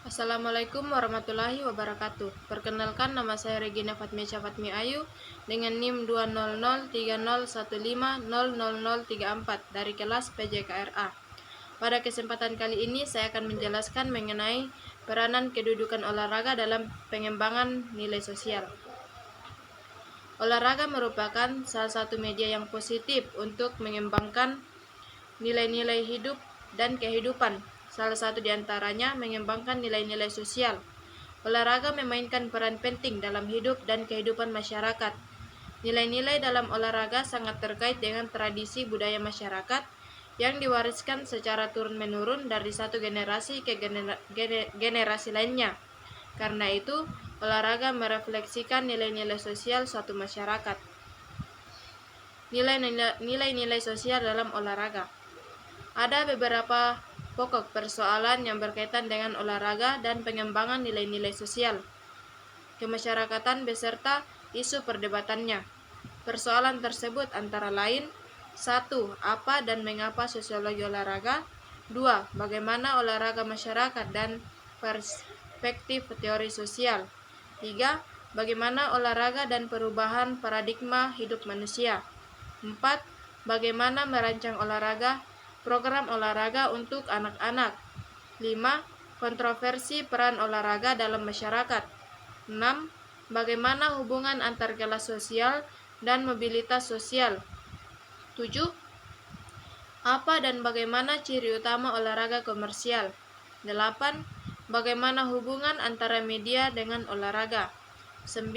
Assalamualaikum warahmatullahi wabarakatuh. Perkenalkan, nama saya Regina Fatmesha Fatmi Ayu dengan NIM 2003015000034 dari kelas PJKRA. Pada kesempatan kali ini saya akan menjelaskan mengenai peranan kedudukan olahraga dalam pengembangan nilai sosial. Olahraga merupakan salah satu media yang positif untuk mengembangkan nilai-nilai hidup dan kehidupan. Salah satu di antaranya mengembangkan nilai-nilai sosial. Olahraga memainkan peran penting dalam hidup dan kehidupan masyarakat. Nilai-nilai dalam olahraga sangat terkait dengan tradisi budaya masyarakat yang diwariskan secara turun-menurun dari satu generasi ke generasi lainnya. Karena itu, olahraga merefleksikan nilai-nilai sosial suatu masyarakat. Nilai-nilai sosial dalam olahraga. Ada beberapa pokok persoalan yang berkaitan dengan olahraga dan pengembangan nilai-nilai sosial, kemasyarakatan beserta isu perdebatannya. Persoalan tersebut antara lain: 1. Apa dan mengapa sosiologi olahraga? 2. Bagaimana olahraga masyarakat dan perspektif teori sosial? 3. Bagaimana olahraga dan perubahan paradigma hidup manusia? 4. Bagaimana merancang olahraga, program olahraga untuk anak-anak? 5. Kontroversi peran olahraga dalam masyarakat. 6. Bagaimana hubungan antar kelas sosial dan mobilitas sosial? 7. Apa dan bagaimana ciri utama olahraga komersial? 8. Bagaimana hubungan antara media dengan olahraga? 9.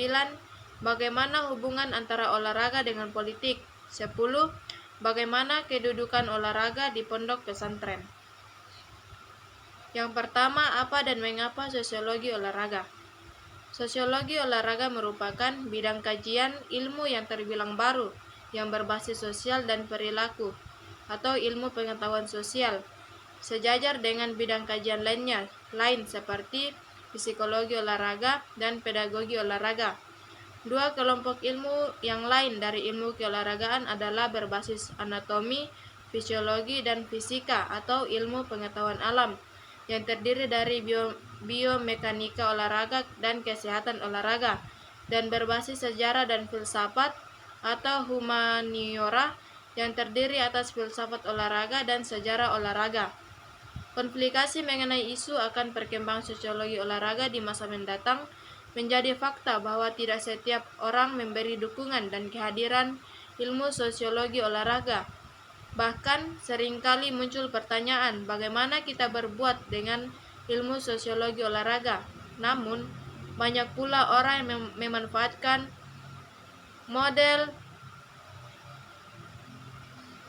Bagaimana hubungan antara olahraga dengan politik? 10. Bagaimana kedudukan olahraga di pondok pesantren? Yang pertama, apa dan mengapa sosiologi olahraga? Sosiologi olahraga merupakan bidang kajian ilmu yang terbilang baru, yang berbasis sosial dan perilaku, atau ilmu pengetahuan sosial, sejajar dengan bidang kajian lain seperti psikologi olahraga dan pedagogi olahraga. Dua kelompok ilmu yang lain dari ilmu keolahragaan adalah berbasis anatomi, fisiologi, dan fisika atau ilmu pengetahuan alam, yang terdiri dari biomekanika olahraga dan kesehatan olahraga, dan berbasis sejarah dan filsafat atau humaniora, yang terdiri atas filsafat olahraga dan sejarah olahraga. Konflikasi mengenai isu akan perkembangan sosiologi olahraga di masa mendatang menjadi fakta bahwa tidak setiap orang memberi dukungan dan kehadiran ilmu sosiologi olahraga. Bahkan seringkali muncul pertanyaan, bagaimana kita berbuat dengan ilmu sosiologi olahraga? Namun, banyak pula orang yang memanfaatkan model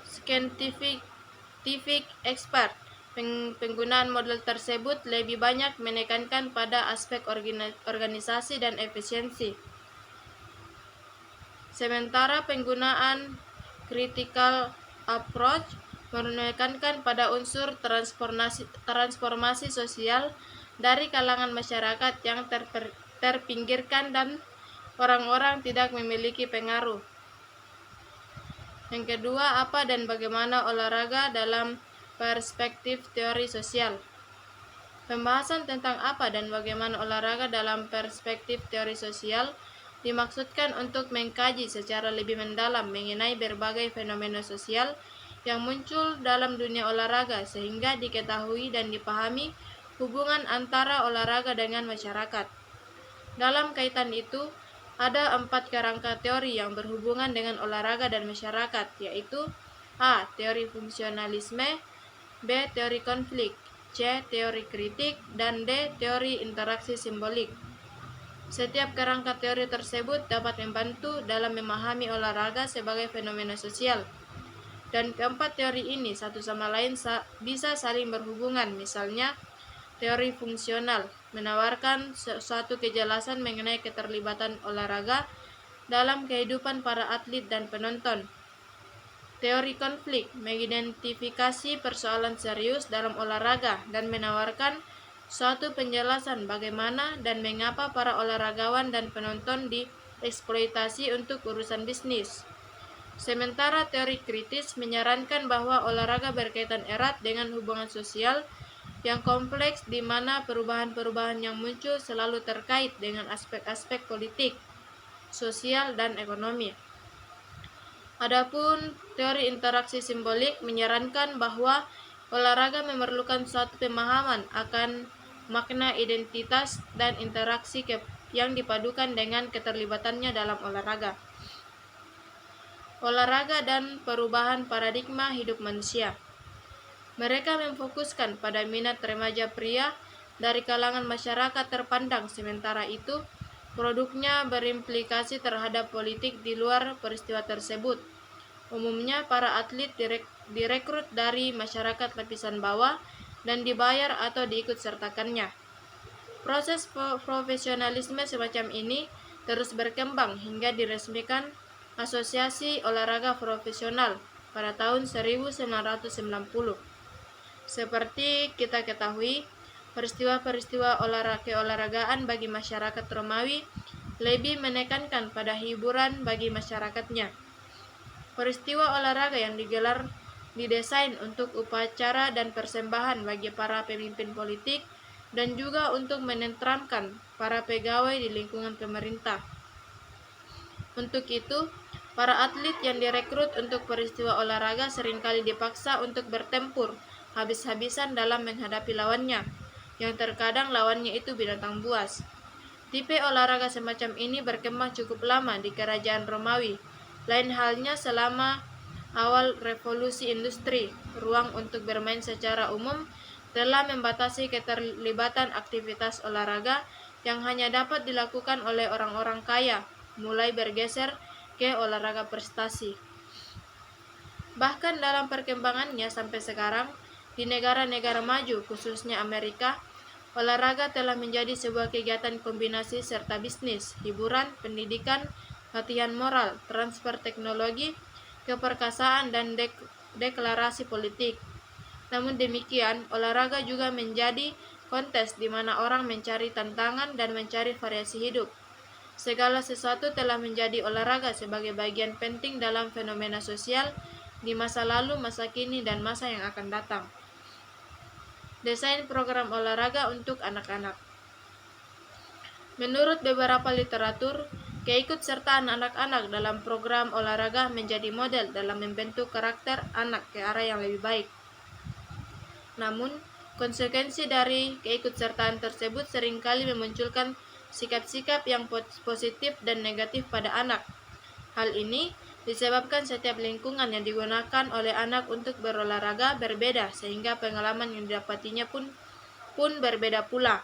scientific expert. Penggunaan model tersebut lebih banyak menekankan pada aspek organisasi dan efisiensi, sementara penggunaan critical approach menekankan pada unsur transformasi sosial dari kalangan masyarakat yang terpinggirkan dan orang-orang tidak memiliki pengaruh. Yang kedua, apa dan bagaimana olahraga dalam perspektif teori sosial? Pembahasan tentang apa dan bagaimana olahraga dalam perspektif teori sosial dimaksudkan untuk mengkaji secara lebih mendalam mengenai berbagai fenomena sosial yang muncul dalam dunia olahraga sehingga diketahui dan dipahami hubungan antara olahraga dengan masyarakat. Dalam kaitan itu, ada 4 kerangka teori yang berhubungan dengan olahraga dan masyarakat, yaitu: A. Teori fungsionalisme, B. Teori konflik, C. Teori kritik, dan D. Teori interaksi simbolik. Setiap kerangka teori tersebut dapat membantu dalam memahami olahraga sebagai fenomena sosial. Dan keempat teori ini satu sama lain bisa saling berhubungan. Misalnya, teori fungsional menawarkan suatu kejelasan mengenai keterlibatan olahraga dalam kehidupan para atlet dan penonton. Teori konflik mengidentifikasi persoalan serius dalam olahraga dan menawarkan suatu penjelasan bagaimana dan mengapa para olahragawan dan penonton dieksploitasi untuk urusan bisnis. Sementara teori kritis menyarankan bahwa olahraga berkaitan erat dengan hubungan sosial yang kompleks di mana perubahan-perubahan yang muncul selalu terkait dengan aspek-aspek politik, sosial, dan ekonomi. Adapun teori interaksi simbolik menyarankan bahwa olahraga memerlukan suatu pemahaman akan makna identitas dan interaksi yang dipadukan dengan keterlibatannya dalam olahraga. Olahraga dan perubahan paradigma hidup manusia. Mereka memfokuskan pada minat remaja pria dari kalangan masyarakat terpandang, sementara itu produknya berimplikasi terhadap politik di luar peristiwa tersebut. Umumnya para atlet direkrut dari masyarakat lapisan bawah dan dibayar atau diikutsertakannya. Proses profesionalisme semacam ini terus berkembang hingga diresmikan Asosiasi Olahraga Profesional pada tahun 1990. Seperti kita ketahui, peristiwa-peristiwa keolahragaan bagi masyarakat Romawi lebih menekankan pada hiburan bagi masyarakatnya. Peristiwa olahraga yang didesain untuk upacara dan persembahan bagi para pemimpin politik dan juga untuk menenteramkan para pegawai di lingkungan pemerintah. Untuk itu, para atlet yang direkrut untuk peristiwa olahraga seringkali dipaksa untuk bertempur habis-habisan dalam menghadapi lawannya, yang terkadang lawannya itu binatang buas. Tipe olahraga semacam ini berkembang cukup lama di kerajaan Romawi. Lain halnya selama awal revolusi industri, ruang untuk bermain secara umum telah membatasi keterlibatan aktivitas olahraga yang hanya dapat dilakukan oleh orang-orang kaya, mulai bergeser ke olahraga prestasi. Bahkan dalam perkembangannya sampai sekarang, di negara-negara maju, khususnya Amerika, olahraga telah menjadi sebuah kegiatan kombinasi serta bisnis, hiburan, pendidikan, latihan moral, transfer teknologi, keperkasaan, dan deklarasi politik. Namun demikian, olahraga juga menjadi kontes di mana orang mencari tantangan dan mencari variasi hidup. Segala sesuatu telah menjadi olahraga sebagai bagian penting dalam fenomena sosial di masa lalu, masa kini, dan masa yang akan datang. Desain program olahraga untuk anak-anak. Menurut beberapa literatur, keikutsertaan anak-anak dalam program olahraga menjadi model dalam membentuk karakter anak ke arah yang lebih baik. Namun, konsekuensi dari keikutsertaan tersebut seringkali memunculkan sikap-sikap yang positif dan negatif pada anak. Hal ini disebabkan setiap lingkungan yang digunakan oleh anak untuk berolahraga berbeda, sehingga pengalaman yang didapatinya pun berbeda pula.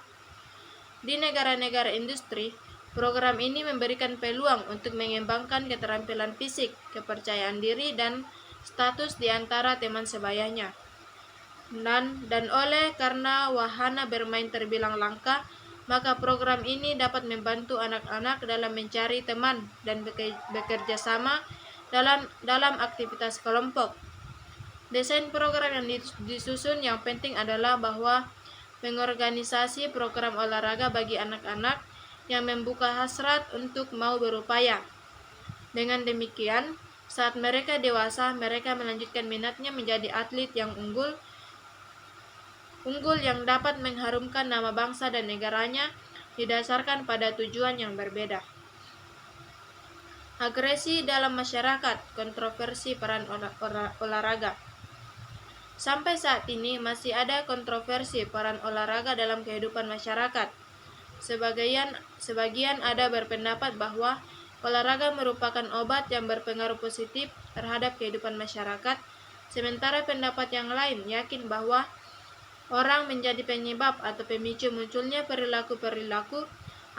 Di negara-negara industri, program ini memberikan peluang untuk mengembangkan keterampilan fisik, kepercayaan diri, dan status di antara teman sebayanya. Dan karena wahana bermain terbilang langka, maka program ini dapat membantu anak-anak dalam mencari teman dan bekerja sama dalam aktivitas kelompok. Desain program yang disusun yang penting adalah bahwa mengorganisasi program olahraga bagi anak-anak yang membuka hasrat untuk mau berupaya. Dengan demikian, saat mereka dewasa, mereka melanjutkan minatnya menjadi atlet yang unggul yang dapat mengharumkan nama bangsa dan negaranya didasarkan pada tujuan yang berbeda. Agresi dalam masyarakat, kontroversi peran olahraga. Sampai saat ini masih ada kontroversi peran olahraga dalam kehidupan masyarakat. Sebagian ada berpendapat bahwa olahraga merupakan obat yang berpengaruh positif terhadap kehidupan masyarakat, sementara pendapat yang lain yakin bahwa orang menjadi penyebab atau pemicu munculnya perilaku-perilaku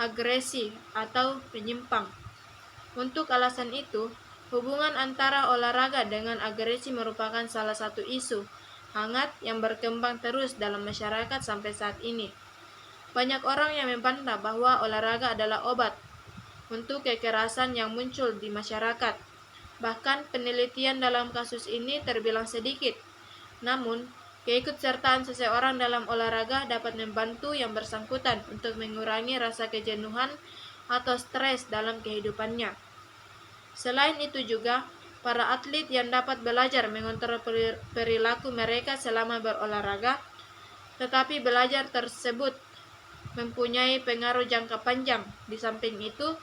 agresi atau penyimpang. Untuk alasan itu, hubungan antara olahraga dengan agresi merupakan salah satu isu hangat yang berkembang terus dalam masyarakat sampai saat ini. Banyak orang yang membantah bahwa olahraga adalah obat untuk kekerasan yang muncul di masyarakat. Bahkan penelitian dalam kasus ini terbilang sedikit. Namun, keikutsertaan seseorang dalam olahraga dapat membantu yang bersangkutan untuk mengurangi rasa kejenuhan atau stres dalam kehidupannya. Selain itu juga, para atlet yang dapat belajar mengontrol perilaku mereka selama berolahraga tetapi belajar tersebut mempunyai pengaruh jangka panjang. Di samping itu,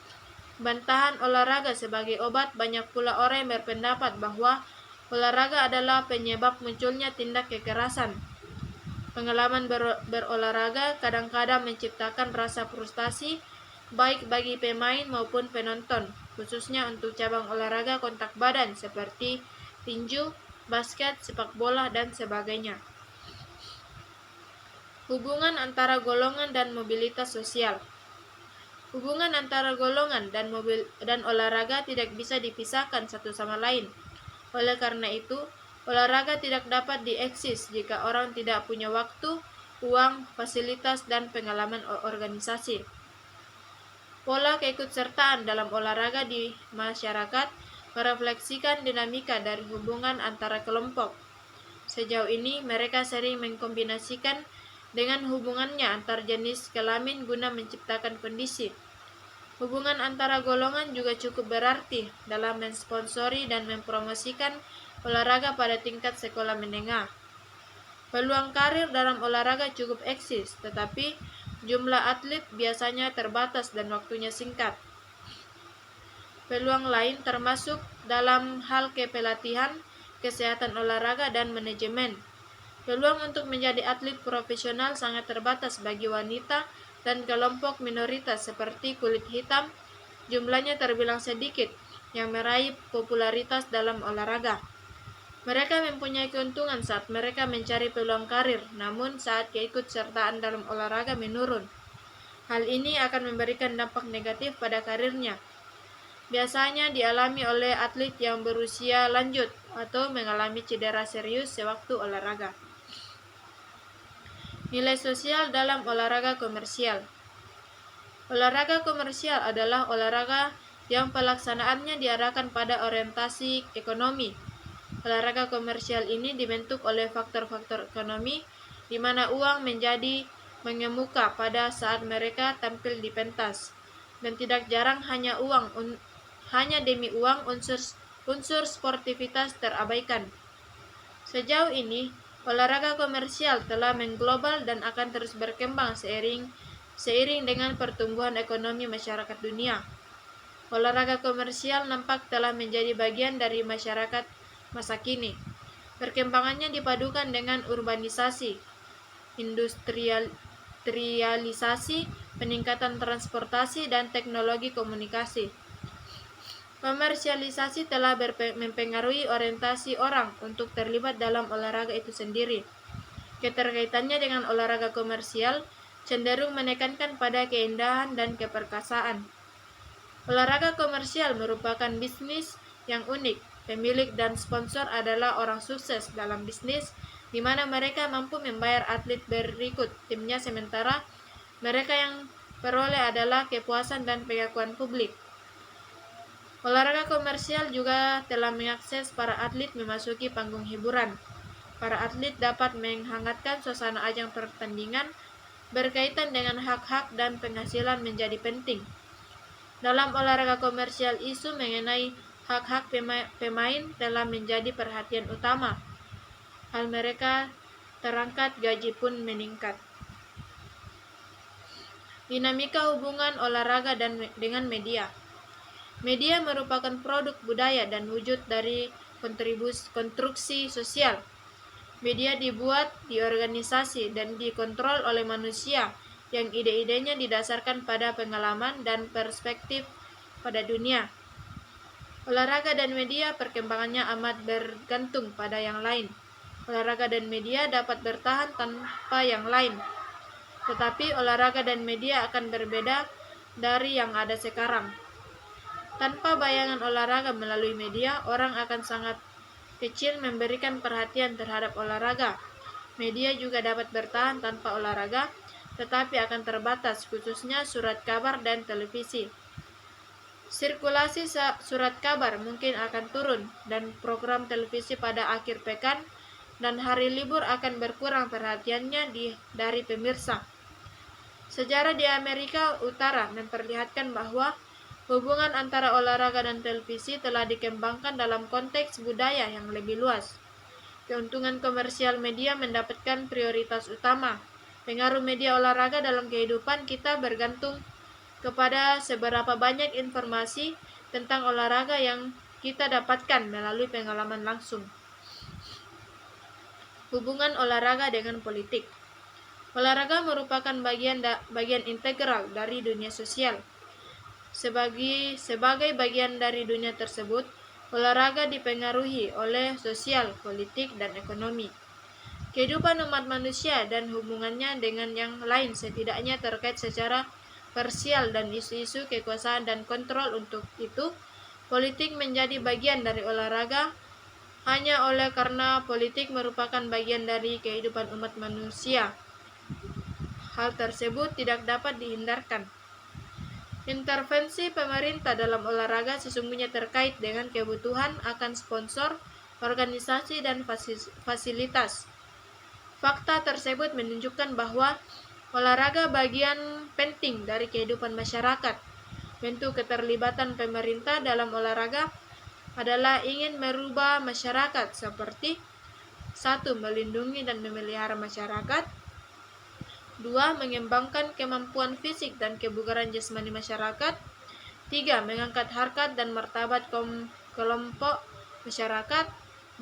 bantahan olahraga sebagai obat, banyak pula orang yang berpendapat bahwa olahraga adalah penyebab munculnya tindak kekerasan. Pengalaman berolahraga kadang-kadang menciptakan rasa frustasi baik bagi pemain maupun penonton, khususnya untuk cabang olahraga kontak badan seperti tinju, basket, sepak bola, dan sebagainya. Hubungan antara golongan dan mobilitas sosial. Hubungan antara golongan dan olahraga tidak bisa dipisahkan satu sama lain. Oleh karena itu, olahraga tidak dapat dieksis jika orang tidak punya waktu, uang, fasilitas, dan pengalaman organisasi. Pola keikutsertaan dalam olahraga di masyarakat merefleksikan dinamika dari hubungan antara kelompok. Sejauh ini, mereka sering mengkombinasikan dengan hubungannya antar jenis kelamin guna menciptakan kondisi. Hubungan antara golongan juga cukup berarti dalam mensponsori dan mempromosikan olahraga pada tingkat sekolah menengah. Peluang karir dalam olahraga cukup eksis, tetapi jumlah atlet biasanya terbatas dan waktunya singkat. Peluang lain termasuk dalam hal kepelatihan, kesehatan olahraga, dan manajemen. Peluang untuk menjadi atlet profesional sangat terbatas bagi wanita dan kelompok minoritas seperti kulit hitam. Jumlahnya terbilang sedikit yang meraih popularitas dalam olahraga. Mereka mempunyai keuntungan saat mereka mencari peluang karir, namun saat keikutsertaan dalam olahraga menurun, hal ini akan memberikan dampak negatif pada karirnya. Biasanya dialami oleh atlet yang berusia lanjut atau mengalami cedera serius sewaktu olahraga. Nilai sosial dalam olahraga komersial. Olahraga komersial adalah olahraga yang pelaksanaannya diarahkan pada orientasi ekonomi. Olahraga komersial ini dibentuk oleh faktor-faktor ekonomi, di mana uang menjadi mengemuka pada saat mereka tampil di pentas, dan tidak jarang hanya demi uang unsur sportivitas terabaikan. Sejauh ini, olahraga komersial telah mengglobal dan akan terus berkembang seiring dengan pertumbuhan ekonomi masyarakat dunia. Olahraga komersial nampak telah menjadi bagian dari masyarakat masa kini. Perkembangannya dipadukan dengan urbanisasi, industrialisasi, peningkatan transportasi, dan teknologi komunikasi. Komersialisasi telah mempengaruhi orientasi orang untuk terlibat dalam olahraga itu sendiri. Keterkaitannya dengan olahraga komersial cenderung menekankan pada keindahan dan keperkasaan. Olahraga komersial merupakan bisnis yang unik. Pemilik dan sponsor adalah orang sukses dalam bisnis, di mana mereka mampu membayar atlet berikut timnya, sementara mereka yang peroleh adalah kepuasan dan pengakuan publik. Olahraga komersial juga telah mengakses para atlet memasuki panggung hiburan. Para atlet dapat menghangatkan suasana ajang pertandingan. Berkaitan dengan hak-hak dan penghasilan menjadi penting. Dalam olahraga komersial, isu mengenai hak-hak pemain telah menjadi perhatian utama. Hal mereka terangkat, gaji pun meningkat. Dinamika hubungan olahraga dengan media. Media merupakan produk budaya dan wujud dari konstruksi sosial. Media dibuat, diorganisasi, dan dikontrol oleh manusia yang ide-idenya didasarkan pada pengalaman dan perspektif pada dunia. Olahraga dan media perkembangannya amat bergantung pada yang lain. Olahraga dan media dapat bertahan tanpa yang lain, tetapi olahraga dan media akan berbeda dari yang ada sekarang. Tanpa bayangan olahraga melalui media, orang akan sangat kecil memberikan perhatian terhadap olahraga. Media juga dapat bertahan tanpa olahraga, tetapi akan terbatas, khususnya surat kabar dan televisi. Sirkulasi surat kabar mungkin akan turun, dan program televisi pada akhir pekan dan hari libur akan berkurang perhatiannya dari pemirsa. Sejarah di Amerika Utara memperlihatkan bahwa hubungan antara olahraga dan televisi telah dikembangkan dalam konteks budaya yang lebih luas. Keuntungan komersial media mendapatkan prioritas utama. Pengaruh media olahraga dalam kehidupan kita bergantung kepada seberapa banyak informasi tentang olahraga yang kita dapatkan melalui pengalaman langsung. Hubungan olahraga dengan politik. Olahraga merupakan bagian integral dari dunia sosial. Sebagai bagian dari dunia tersebut, olahraga dipengaruhi oleh sosial, politik, dan ekonomi. Kehidupan umat manusia dan hubungannya dengan yang lain setidaknya terkait secara parsial dan isu-isu kekuasaan dan kontrol. Untuk itu, politik menjadi bagian dari olahraga hanya oleh karena politik merupakan bagian dari kehidupan umat manusia. Hal tersebut tidak dapat dihindarkan. Intervensi pemerintah dalam olahraga sesungguhnya terkait dengan kebutuhan akan sponsor, organisasi, dan fasilitas. Fakta tersebut menunjukkan bahwa olahraga bagian penting dari kehidupan masyarakat. Bentuk keterlibatan pemerintah dalam olahraga adalah ingin merubah masyarakat seperti 1. Melindungi dan memelihara masyarakat. 2. Mengembangkan kemampuan fisik dan kebugaran jasmani masyarakat. 3. Mengangkat harkat dan martabat kelompok masyarakat.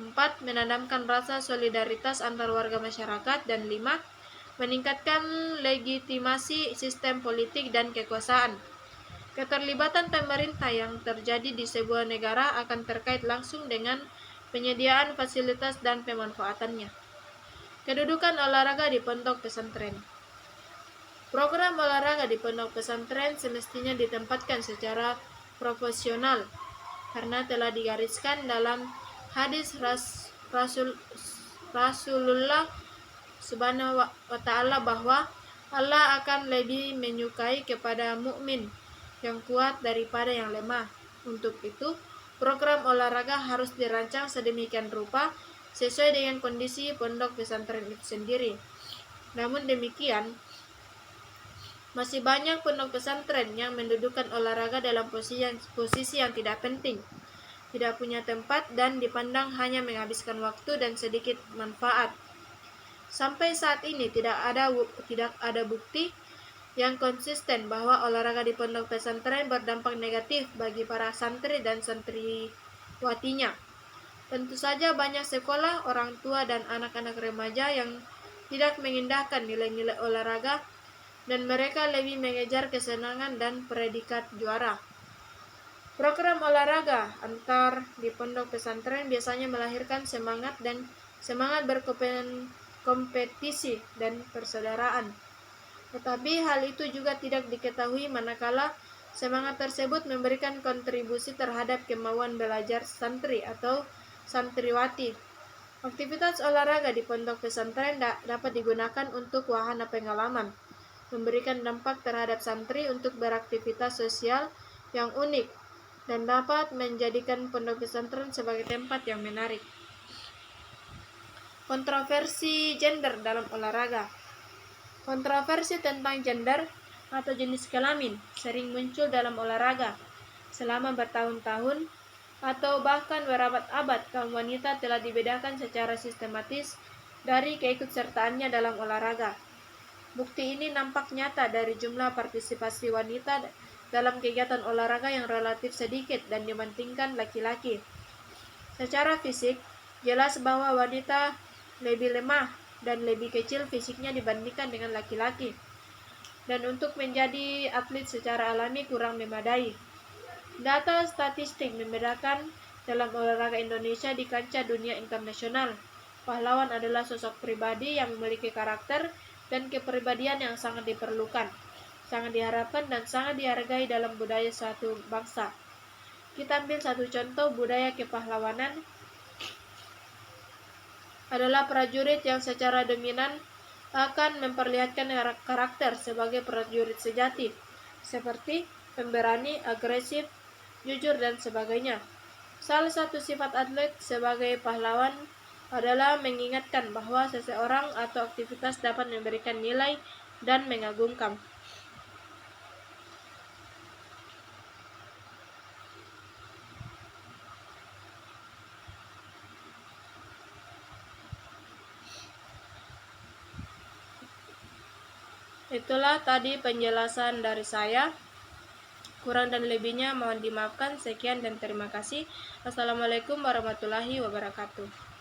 4. Menanamkan rasa solidaritas antar warga masyarakat. Dan 5. Meningkatkan legitimasi sistem politik dan kekuasaan. Keterlibatan pemerintah yang terjadi di sebuah negara akan terkait langsung dengan penyediaan fasilitas dan pemanfaatannya. Kedudukan olahraga di pondok pesantren. Program olahraga di pondok pesantren semestinya ditempatkan secara proporsional karena telah digariskan dalam hadis Rasulullah Subhanahu wa ta'ala bahwa Allah akan lebih menyukai kepada mukmin yang kuat daripada yang lemah. Untuk itu, program olahraga harus dirancang sedemikian rupa sesuai dengan kondisi pondok pesantren itu sendiri. Namun demikian, masih banyak pondok pesantren yang mendudukan olahraga dalam posisi yang tidak penting, tidak punya tempat, dan dipandang hanya menghabiskan waktu dan sedikit manfaat. Sampai saat ini tidak ada bukti yang konsisten bahwa olahraga di pondok pesantren berdampak negatif bagi para santri dan santriwatinya. Tentu saja banyak sekolah, orang tua, dan anak-anak remaja yang tidak mengindahkan nilai-nilai olahraga dan mereka lebih mengejar kesenangan dan predikat juara. Program olahraga antar di pondok pesantren biasanya melahirkan semangat berkompetisi dan persaudaraan. Tetapi hal itu juga tidak diketahui manakala semangat tersebut memberikan kontribusi terhadap kemauan belajar santri atau santriwati. Aktivitas olahraga di pondok pesantren dapat digunakan untuk wahana pengalaman, memberikan dampak terhadap santri untuk beraktivitas sosial yang unik, dan dapat menjadikan pondok pesantren sebagai tempat yang menarik. Kontroversi gender dalam olahraga. Kontroversi tentang gender atau jenis kelamin sering muncul dalam olahraga. Selama bertahun-tahun atau bahkan berabad-abad, kaum wanita telah dibedakan secara sistematis dari keikutsertaannya dalam olahraga. Bukti ini nampak nyata dari jumlah partisipasi wanita dalam kegiatan olahraga yang relatif sedikit dan dibandingkan laki-laki. Secara fisik, jelas bahwa wanita lebih lemah dan lebih kecil fisiknya dibandingkan dengan laki-laki, dan untuk menjadi atlet secara alami kurang memadai. Data statistik membedakan dalam olahraga Indonesia di kancah dunia internasional. Pahlawan adalah sosok pribadi yang memiliki karakter dan kepribadian yang sangat diperlukan, sangat diharapkan, dan sangat dihargai dalam budaya suatu bangsa. Kita ambil satu contoh budaya kepahlawanan adalah prajurit yang secara dominan akan memperlihatkan karakter sebagai prajurit sejati, seperti pemberani, agresif, jujur, dan sebagainya. Salah satu sifat atlet sebagai pahlawan adalah mengingatkan bahwa seseorang atau aktivitas dapat memberikan nilai dan mengagumkan. Itulah tadi penjelasan dari saya. Kurang dan lebihnya mohon dimaafkan. Sekian dan terima kasih. Assalamualaikum warahmatullahi wabarakatuh.